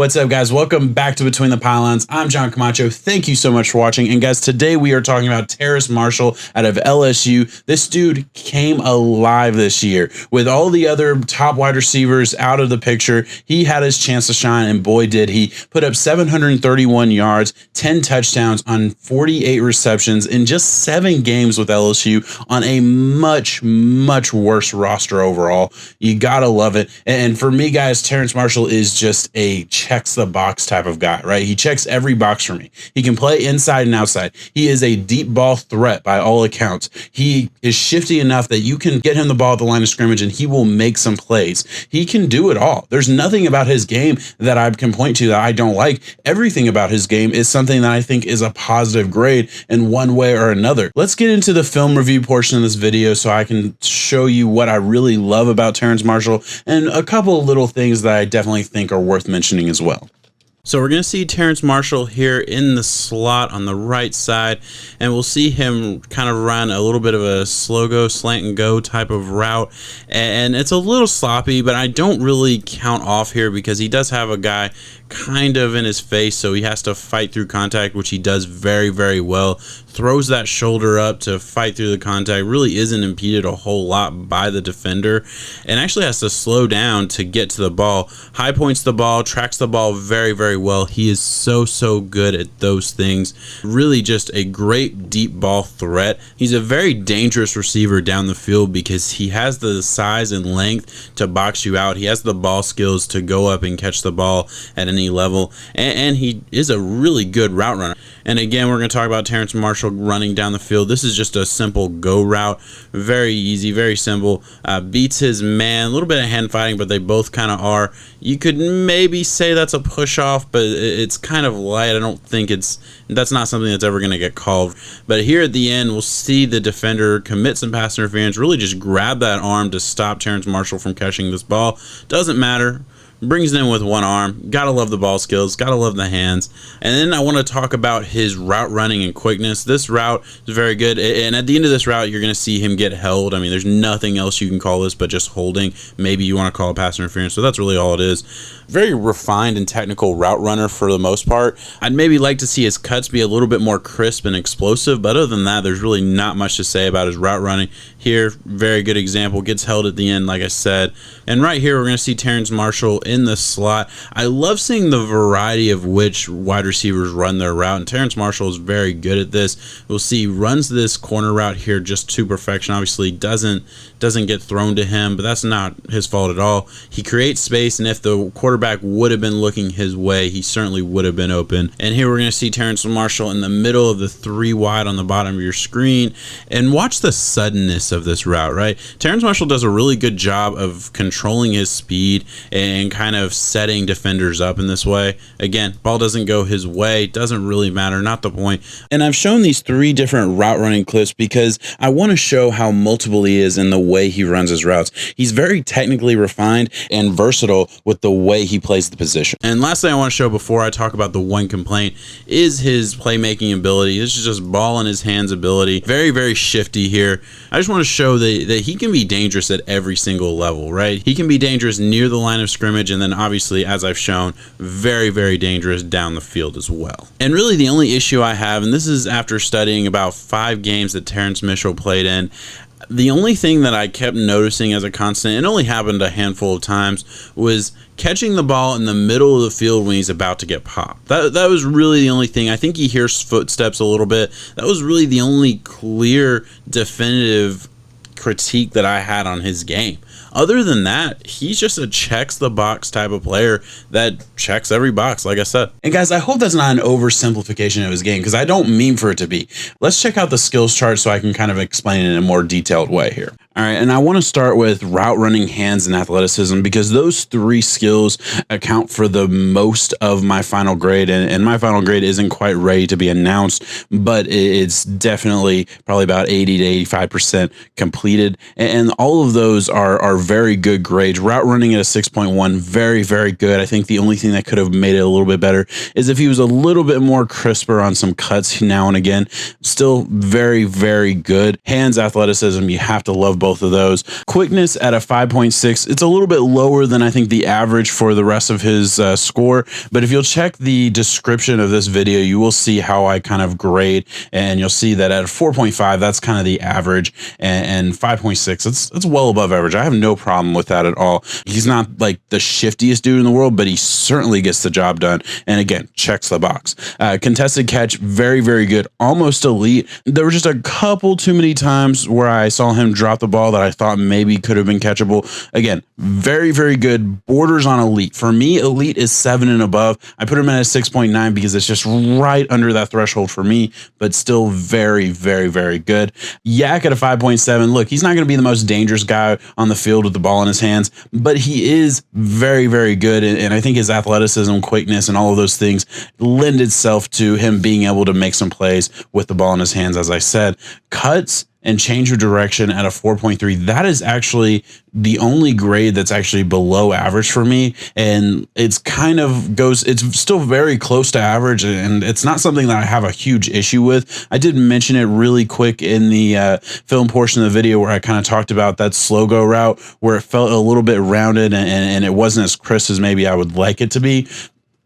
What's up, guys? Welcome back to Between the Pylons. I'm John Camacho. Thank you so much for watching. And guys, today we are talking about Terrace Marshall out of LSU. This dude came alive this year. With all the other top wide receivers out of the picture, he had his chance to shine, and boy did he. Put up 731 yards, 10 touchdowns on 48 receptions in just 7 games with LSU on a much, much worse roster overall. You gotta love it. And for me, guys, Terrace Marshall is just a checks the box type of guy, right? He checks every box for me. He can play inside and outside. He is a deep ball threat by all accounts. He is shifty enough that you can get him the ball at the line of scrimmage and he will make some plays. He can do it all. There's nothing about his game that I can point to that I don't like. Everything about his game is something that I think is a positive grade in one way or another. Let's get into the film review portion of this video so I can show you what I really love about Terrace Marshall and a couple of little things that I definitely think are worth mentioning as well. So we're going to see Terrace Marshall here in the slot on the right side, and we'll see him kind of run a little bit of a slow go, slant and go type of route, and it's a little sloppy, but I don't really count off here because he does have a guy kind of in his face, so he has to fight through contact, which he does very, very well. Throws that shoulder up to fight through the contact, really isn't impeded a whole lot by the defender, and actually has to slow down to get to the ball. High points the ball, tracks the ball very, very well. He is so good at those things. Really just a great deep ball threat. He's a very dangerous receiver down the field because he has the size and length to box you out. He has the ball skills to go up and catch the ball at any level, and he is a really good route runner. And again, we're going to talk about Terrace Marshall running down the field. This is just a simple go route, very easy, very simple. Beats his man, a little bit of hand fighting, but they both kind of are. You could maybe say that's a push off, but it's kind of light. I don't think that's not something that's ever going to get called. But here at the end, we'll see the defender commit some pass interference, really just grab that arm to stop Terrace Marshall from catching this ball. Doesn't matter. Brings it in with one arm. Gotta love the ball skills. Gotta love the hands. And then I want to talk about his route running and quickness. This route is very good. And at the end of this route, you're going to see him get held. I mean, there's nothing else you can call this but just holding. Maybe you want to call a pass interference. So that's really all it is. Very refined and technical route runner for the most part. I'd maybe like to see his cuts be a little bit more crisp and explosive. But other than that, there's really not much to say about his route running. Here, very good example. Gets held at the end, like I said. And right here, we're going to see Terrace Marshall in the slot. I love seeing the variety of which wide receivers run their route, and Terrace Marshall is very good at this. We'll see runs this corner route here just to perfection. Obviously doesn't get thrown to him, but that's not his fault at all. He creates space, and if the quarterback would have been looking his way, he certainly would have been open. And here we're going to see Terrace Marshall in the middle of the 3 wide on the bottom of your screen, and watch the suddenness of this route, right? Terrace Marshall does a really good job of controlling his speed and kind of setting defenders up in this way. Again, ball doesn't go his way, doesn't really matter, not the point. And I've shown these 3 different route running clips because I want to show how multiple he is in the way he runs his routes. He's very technically refined and versatile with the way he plays the position. And last thing I want to show before I talk about the one complaint is his playmaking ability. This is just ball in his hands ability. Very, very shifty here. I just want to show that he can be dangerous at every single level, right? He can be dangerous near the line of scrimmage, and then obviously, as I've shown, very, very dangerous down the field as well. And really the only issue I have, and this is after studying about 5 games that Terrace Marshall played in, the only thing that I kept noticing as a constant, it only happened a handful of times, was catching the ball in the middle of the field when he's about to get popped. That was really the only thing. I think he hears footsteps a little bit. That was really the only clear, definitive critique that I had on his game. Other than that, he's just a checks the box type of player that checks every box, like I said. And guys, I hope that's not an oversimplification of his game, because I don't mean for it to be. Let's check out the skills chart so I can kind of explain it in a more detailed way here. All right, and I want to start with route running, hands, and athleticism, because those 3 skills account for the most of my final grade, and my final grade isn't quite ready to be announced, but it's definitely probably about 80 to 85% completed, and all of those are very good grades. Route running at a 6.1, very, very good. I think the only thing that could have made it a little bit better is if he was a little bit more crisper on some cuts now and again. Still very, very good. Hands, athleticism, you have to love both both of those. Quickness at a 5.6. It's a little bit lower than I think the average for the rest of his score. But if you'll check the description of this video, you will see how I kind of grade, and you'll see that at a 4.5, that's kind of the average, and 5.6, it's well above average. I have no problem with that at all. He's not like the shiftiest dude in the world, but he certainly gets the job done. And again, checks the box. Contested catch, very, very good, almost elite. There were just a couple too many times where I saw him drop the ball that I thought maybe could have been catchable. Again, very, very good, borders on elite. For me, elite is 7 and above. I put him at a 6.9 because it's just right under that threshold for me, but still very, very, very good. Yak at a 5.7. Look, he's not going to be the most dangerous guy on the field with the ball in his hands, but he is very, very good. And I think his athleticism, quickness, and all of those things lend itself to him being able to make some plays with the ball in his hands. As I said, cuts and change of direction at a 4.3. That is actually the only grade that's actually below average for me. And it's kind of it's still very close to average. And it's not something that I have a huge issue with. I did mention it really quick in the film portion of the video where I kind of talked about that slow go route where it felt a little bit rounded and it wasn't as crisp as maybe I would like it to be.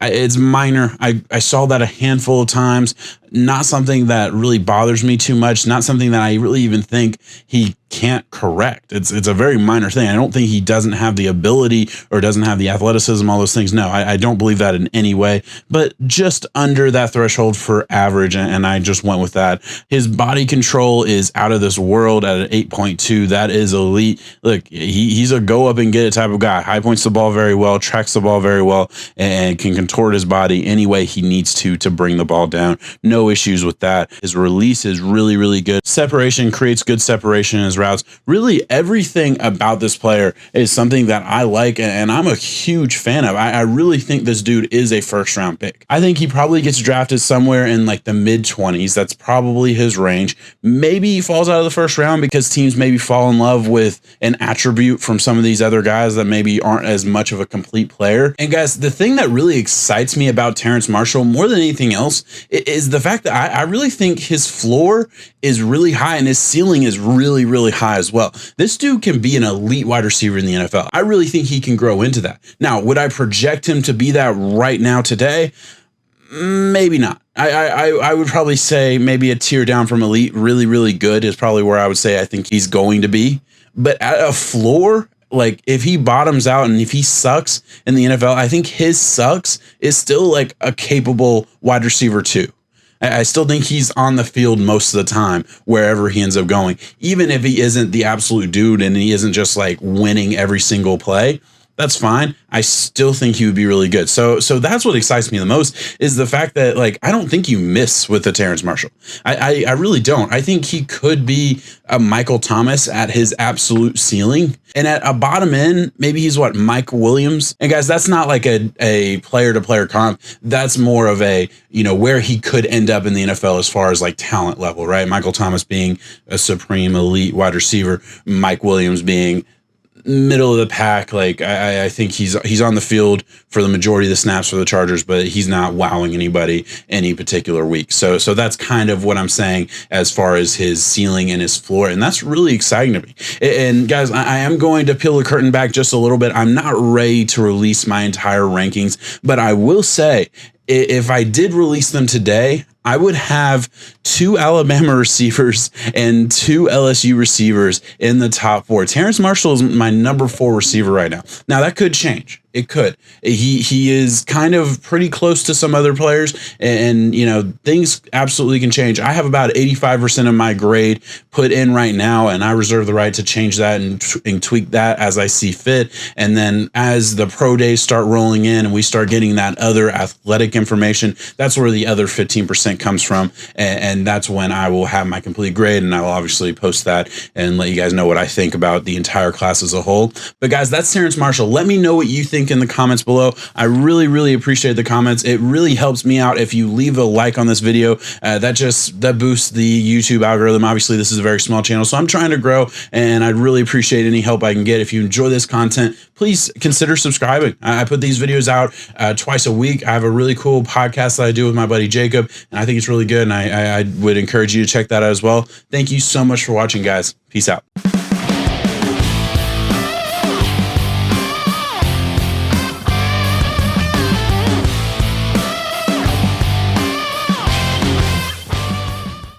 It's minor. I saw that a handful of times. Not something that really bothers me too much. Not something that I really even think he can't correct. It's a very minor thing. I don't think he doesn't have the ability or doesn't have the athleticism, all those things. No, I don't believe that in any way, but just under that threshold for average. And I just went with that. His body control is out of this world at an 8.2. That is elite. Look, he's a go up and get it type of guy. High points the ball very well, tracks the ball very well, and can contort his body any way he needs to bring the ball down. No issues with that. His release is really, really good. Separation, creates good separation in his routes. Really, everything about this player is something that I like and I'm a huge fan of. I really think this dude is a first round pick. I think he probably gets drafted somewhere in like the mid 20s. That's probably his range. Maybe he falls out of the first round because teams maybe fall in love with an attribute from some of these other guys that maybe aren't as much of a complete player. And guys, the thing that really excites me about Terrace Marshall more than anything else is the fact that I really think his floor is really high and his ceiling is really, really high as well. This dude can be an elite wide receiver in the NFL. I really think he can grow into that. Now, would I project him to be that right now today? Maybe not. I would probably say maybe a tier down from elite. Really, really good is probably where I would say I think he's going to be. But at a floor, like if he bottoms out and if he sucks in the NFL, I think his sucks is still like a capable wide receiver too. I still think he's on the field most of the time, wherever he ends up going, even if he isn't the absolute dude and he isn't just like winning every single play. That's fine. I still think he would be really good. So that's what excites me the most is the fact that like I don't think you miss with the Terrace Marshall. I really don't. I think he could be a Michael Thomas at his absolute ceiling. And at a bottom end, maybe he's what, Mike Williams. And guys, that's not like a player to player comp. That's more of a, where he could end up in the NFL as far as like talent level, right? Michael Thomas being a supreme elite wide receiver, Mike Williams being middle of the pack. Like I think he's on the field for the majority of the snaps for the Chargers, but he's not wowing anybody any particular week. So that's kind of what I'm saying as far as his ceiling and his floor. And that's really exciting to me. And guys, I am going to peel the curtain back just a little bit. I'm not ready to release my entire rankings, but I will say if I did release them today, I would have 2 Alabama receivers and 2 LSU receivers in the top 4. Terrace Marshall is my number 4 receiver right now. Now that could change. It could. He is kind of pretty close to some other players, and things absolutely can change. I have about 85% of my grade put in right now, and I reserve the right to change that and tweak that as I see fit. And then as the pro days start rolling in and we start getting that other athletic information, that's where the other 15% comes from, and that's when I will have my complete grade, and I will obviously post that and let you guys know what I think about the entire class as a whole. But guys, that's Terrace Marshall. Let me know what you think in the comments below. I really, really appreciate the comments. It really helps me out if you leave a like on this video. That boosts the YouTube algorithm. Obviously, this is a very small channel, so I'm trying to grow, and I'd really appreciate any help I can get. If you enjoy this content, please consider subscribing. I put these videos out twice a week. I have a really cool podcast that I do with my buddy Jacob, and I think it's really good, and I would encourage you to check that out as well. Thank you so much for watching, guys. Peace out.